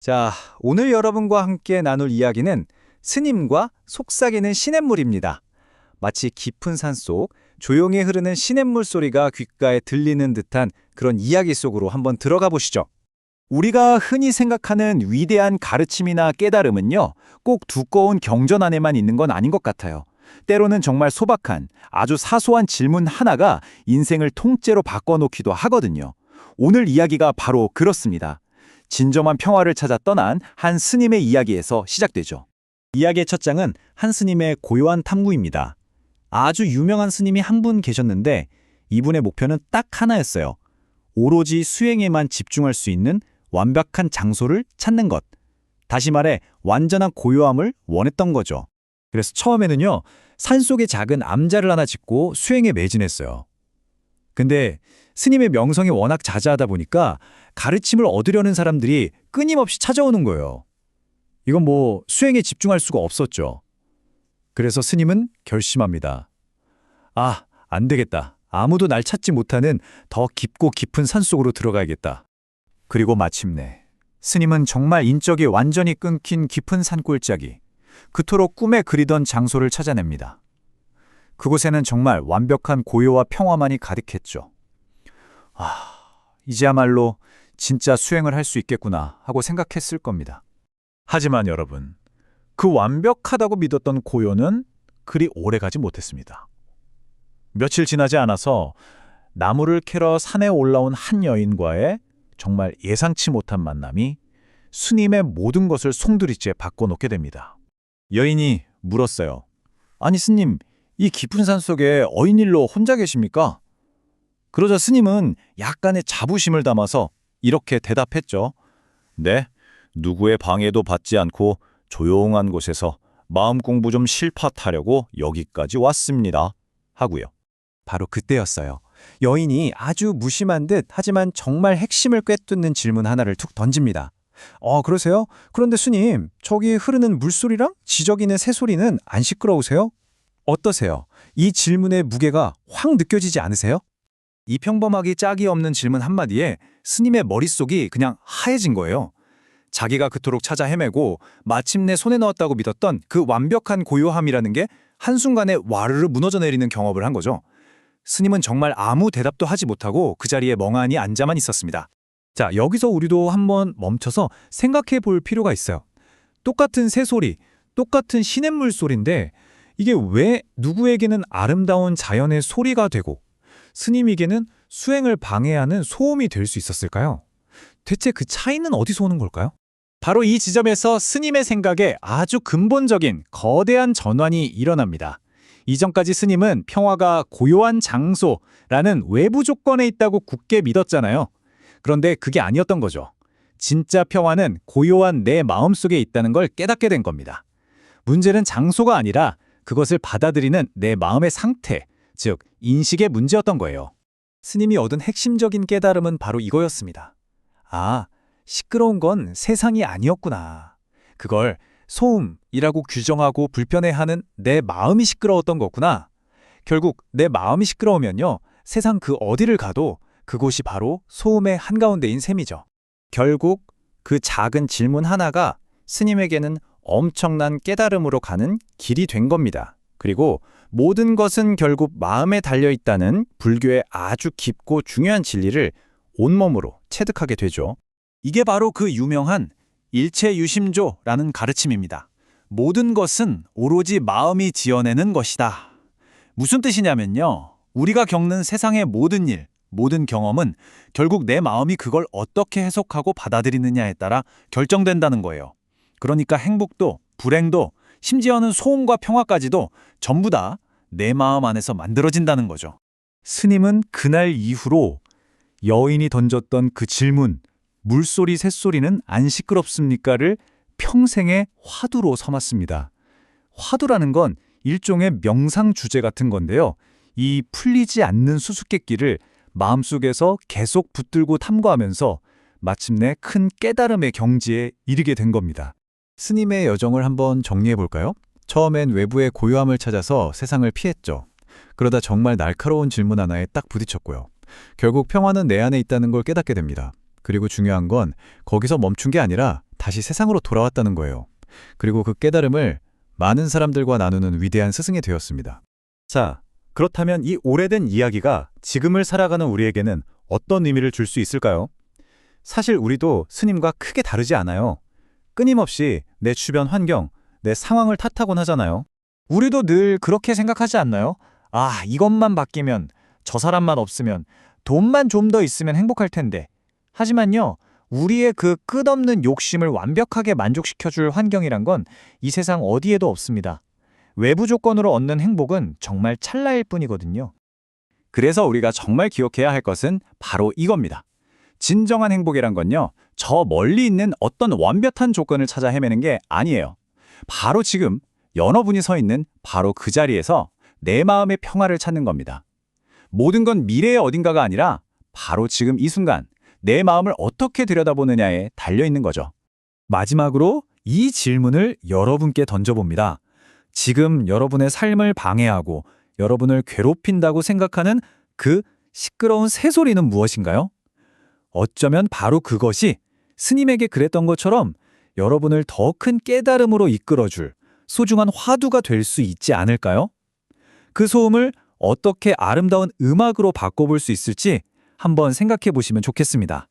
자, 오늘 여러분과 함께 나눌 이야기는 스님과 속삭이는 시냇물입니다. 마치 깊은 산속 조용히 흐르는 시냇물 소리가 귓가에 들리는 듯한 그런 이야기 속으로 한번 들어가 보시죠. 우리가 흔히 생각하는 위대한 가르침이나 깨달음은요, 꼭 두꺼운 경전 안에만 있는 건 아닌 것 같아요. 때로는 정말 소박한 아주 사소한 질문 하나가 인생을 통째로 바꿔놓기도 하거든요. 오늘 이야기가 바로 그렇습니다. 진정한 평화를 찾아 떠난 한 스님의 이야기에서 시작되죠. 이야기의 첫 장은 한 스님의 고요한 탐구입니다. 아주 유명한 스님이 한 분 계셨는데 이분의 목표는 딱 하나였어요. 오로지 수행에만 집중할 수 있는 완벽한 장소를 찾는 것. 다시 말해 완전한 고요함을 원했던 거죠. 그래서 처음에는요, 산속에 작은 암자를 하나 짓고 수행에 매진했어요. 근데 스님의 명성이 워낙 자자하다 보니까 가르침을 얻으려는 사람들이 끊임없이 찾아오는 거예요. 이건 수행에 집중할 수가 없었죠. 그래서 스님은 결심합니다. 안 되겠다. 아무도 날 찾지 못하는 더 깊고 깊은 산속으로 들어가야겠다. 그리고 마침내 스님은 정말 인적이 완전히 끊긴 깊은 산골짜기, 그토록 꿈에 그리던 장소를 찾아냅니다. 그곳에는 정말 완벽한 고요와 평화만이 가득했죠. 이제야말로 진짜 수행을 할 수 있겠구나 하고 생각했을 겁니다. 하지만 여러분, 그 완벽하다고 믿었던 고요는 그리 오래가지 못했습니다. 며칠 지나지 않아서 나무를 캐러 산에 올라온 한 여인과의 정말 예상치 못한 만남이 스님의 모든 것을 송두리째 바꿔놓게 됩니다. 여인이 물었어요. 아니 스님, 이 깊은 산속에 어인일로 혼자 계십니까? 그러자 스님은 약간의 자부심을 담아서 이렇게 대답했죠. 네, 누구의 방해도 받지 않고 조용한 곳에서 마음 공부 좀 실fat하려고 여기까지 왔습니다. 하고요. 바로 그때였어요. 여인이 아주 무심한 듯 하지만 정말 핵심을 꿰뚫는 질문 하나를 툭 던집니다. 그러세요? 그런데 스님, 저기 흐르는 물소리랑 지저귀는 새소리는 안 시끄러우세요? 어떠세요? 이 질문의 무게가 확 느껴지지 않으세요? 이 평범하기 짝이 없는 질문 한마디에 스님의 머릿속이 그냥 하얘진 거예요. 자기가 그토록 찾아 헤매고 마침내 손에 넣었다고 믿었던 그 완벽한 고요함이라는 게 한순간에 와르르 무너져 내리는 경험을 한 거죠. 스님은 정말 아무 대답도 하지 못하고 그 자리에 멍하니 앉아만 있었습니다. 자, 여기서 우리도 한번 멈춰서 생각해 볼 필요가 있어요. 똑같은 새소리, 똑같은 시냇물 소리인데 이게 왜 누구에게는 아름다운 자연의 소리가 되고 스님에게는 수행을 방해하는 소음이 될 수 있었을까요? 대체 그 차이는 어디서 오는 걸까요? 바로 이 지점에서 스님의 생각에 아주 근본적인 거대한 전환이 일어납니다. 이전까지 스님은 평화가 고요한 장소라는 외부 조건에 있다고 굳게 믿었잖아요. 그런데 그게 아니었던 거죠. 진짜 평화는 고요한 내 마음속에 있다는 걸 깨닫게 된 겁니다. 문제는 장소가 아니라 그것을 받아들이는 내 마음의 상태, 즉 인식의 문제였던 거예요. 스님이 얻은 핵심적인 깨달음은 바로 이거였습니다. 시끄러운 건 세상이 아니었구나. 그걸 소음이라고 규정하고 불편해하는 내 마음이 시끄러웠던 거구나. 결국 내 마음이 시끄러우면요, 세상 그 어디를 가도 그곳이 바로 소음의 한가운데인 셈이죠. 결국 그 작은 질문 하나가 스님에게는 엄청난 깨달음으로 가는 길이 된 겁니다. 그리고 모든 것은 결국 마음에 달려있다는 불교의 아주 깊고 중요한 진리를 온몸으로 체득하게 되죠. 이게 바로 그 유명한 일체유심조라는 가르침입니다. 모든 것은 오로지 마음이 지어내는 것이다. 무슨 뜻이냐면요, 우리가 겪는 세상의 모든 일, 모든 경험은 결국 내 마음이 그걸 어떻게 해석하고 받아들이느냐에 따라 결정된다는 거예요. 그러니까 행복도, 불행도, 심지어는 소음과 평화까지도 전부 다 내 마음 안에서 만들어진다는 거죠. 스님은 그날 이후로 여인이 던졌던 그 질문, 물소리, 새소리는 안 시끄럽습니까를 평생의 화두로 삼았습니다. 화두라는 건 일종의 명상 주제 같은 건데요. 이 풀리지 않는 수수께끼를 마음속에서 계속 붙들고 탐구하면서 마침내 큰 깨달음의 경지에 이르게 된 겁니다. 스님의 여정을 한번 정리해 볼까요? 처음엔 외부의 고요함을 찾아서 세상을 피했죠. 그러다 정말 날카로운 질문 하나에 딱 부딪혔고요. 결국 평화는 내 안에 있다는 걸 깨닫게 됩니다. 그리고 중요한 건 거기서 멈춘 게 아니라 다시 세상으로 돌아왔다는 거예요. 그리고 그 깨달음을 많은 사람들과 나누는 위대한 스승이 되었습니다. 자, 그렇다면 이 오래된 이야기가 지금을 살아가는 우리에게는 어떤 의미를 줄 수 있을까요? 사실 우리도 스님과 크게 다르지 않아요. 끊임없이 내 주변 환경, 내 상황을 탓하곤 하잖아요. 우리도 늘 그렇게 생각하지 않나요? 아, 이것만 바뀌면, 저 사람만 없으면, 돈만 좀 더 있으면 행복할 텐데. 하지만요, 우리의 그 끝없는 욕심을 완벽하게 만족시켜줄 환경이란 건 이 세상 어디에도 없습니다. 외부 조건으로 얻는 행복은 정말 찰나일 뿐이거든요. 그래서 우리가 정말 기억해야 할 것은 바로 이겁니다. 진정한 행복이란 건요, 저 멀리 있는 어떤 완벽한 조건을 찾아 헤매는 게 아니에요. 바로 지금 여러분이 서 있는 바로 그 자리에서 내 마음의 평화를 찾는 겁니다. 모든 건 미래의 어딘가가 아니라 바로 지금 이 순간 내 마음을 어떻게 들여다보느냐에 달려 있는 거죠. 마지막으로 이 질문을 여러분께 던져봅니다. 지금 여러분의 삶을 방해하고 여러분을 괴롭힌다고 생각하는 그 시끄러운 새소리는 무엇인가요? 어쩌면 바로 그것이 스님에게 그랬던 것처럼 여러분을 더 큰 깨달음으로 이끌어줄 소중한 화두가 될 수 있지 않을까요? 그 소음을 어떻게 아름다운 음악으로 바꿔볼 수 있을지 한번 생각해 보시면 좋겠습니다.